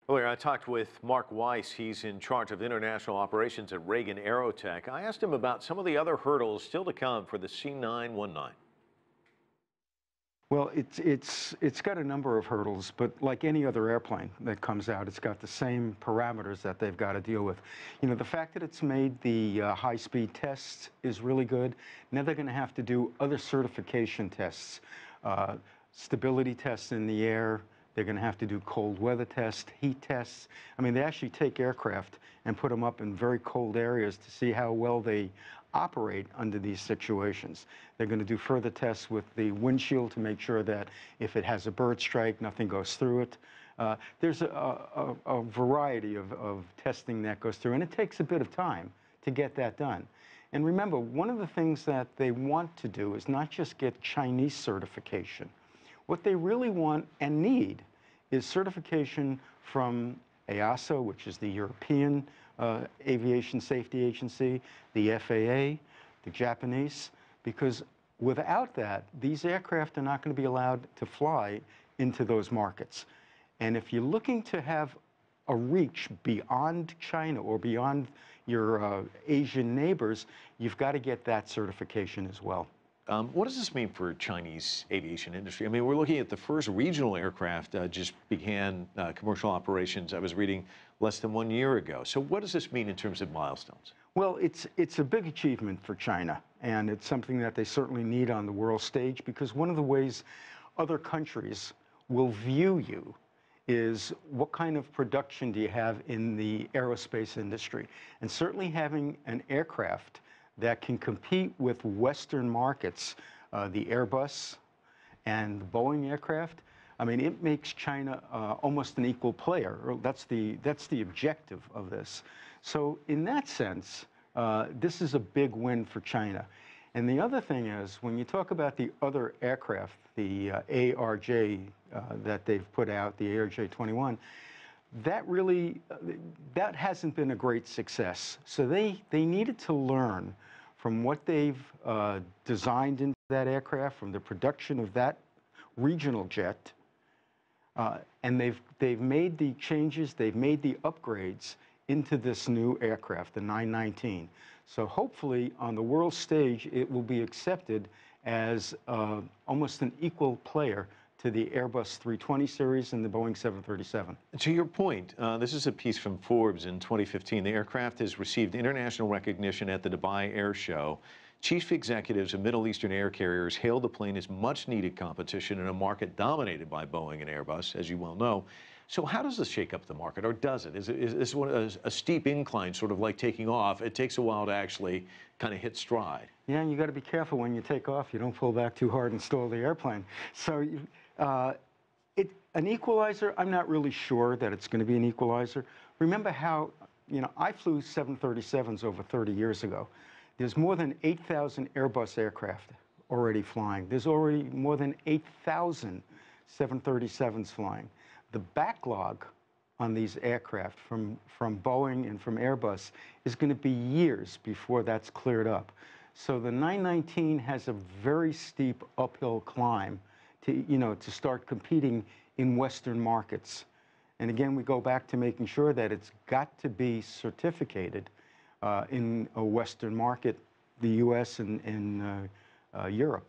Earlier, I talked with Mark Weiss. He's in charge of international operations at Reagan AeroTech. I asked him about some of the other hurdles still to come for the C919. Well, it's got a number of hurdles, but like any other airplane that comes out, it's got the same parameters that they've got to deal with. You know, the fact that it's made the high-speed tests is really good. Now they're going to have to do other certification tests, stability tests in the air. They're going to have to do cold weather tests, heat tests. I mean, they actually take aircraft and put them up in very cold areas to see how well they operate under these situations. They're going to do further tests with the windshield to make sure that if it has a bird strike, nothing goes through it. There's a variety of testing that goes through, and it takes a bit of time to get that done. And remember, one of the things that they want to do is not just get Chinese certification. What they really want and need is certification from EASA, which is the European Aviation Safety Agency, the FAA, the Japanese, because without that, these aircraft are not going to be allowed to fly into those markets. And if you're looking to have a reach beyond China or beyond your Asian neighbors, you've got to get that certification as well. What does this mean for Chinese aviation industry? I mean, we're looking at the first regional aircraft just began commercial operations, I was reading, less than 1 year ago. So what does this mean in terms of milestones? Well, it's a big achievement for China, and it's something that they certainly need on the world stage, because one of the ways other countries will view you is what kind of production do you have in the aerospace industry. And certainly having an aircraft that can compete with Western markets, the Airbus and the Boeing aircraft, I mean, it makes China almost an equal player. That's the objective of this. So in that sense, this is a big win for China. And the other thing is, when you talk about the other aircraft, the ARJ that they've put out, the ARJ-21, that hasn't been a great success. So they needed to learn from what they've designed into that aircraft, from the production of that regional jet, and they've made the changes, they've made the upgrades into this new aircraft, the 919. So hopefully on the world stage, it will be accepted as almost an equal player to the Airbus 320 series and the Boeing 737. To your point, this is a piece from Forbes in 2015. The aircraft has received international recognition at the Dubai Air Show. Chief executives of Middle Eastern air carriers hailed the plane as much-needed competition in a market dominated by Boeing and Airbus, as you well know. So how does this shake up the market, or does it? Is this a steep incline, sort of like taking off? It takes a while to actually kind of hit stride. Yeah, and you got to be careful when you take off. You don't pull back too hard and stall the airplane. So an equalizer, I'm not really sure that it's going to be an equalizer. Remember how, you know, I flew 737s over 30 years ago. There's more than 8,000 Airbus aircraft already flying. There's already more than 8,000 737s flying. The backlog on these aircraft from Boeing and from Airbus is going to be years before that's cleared up. So the 919 has a very steep uphill climb to start competing in Western markets. And again, we go back to making sure that it's got to be certificated in a Western market, the US and Europe.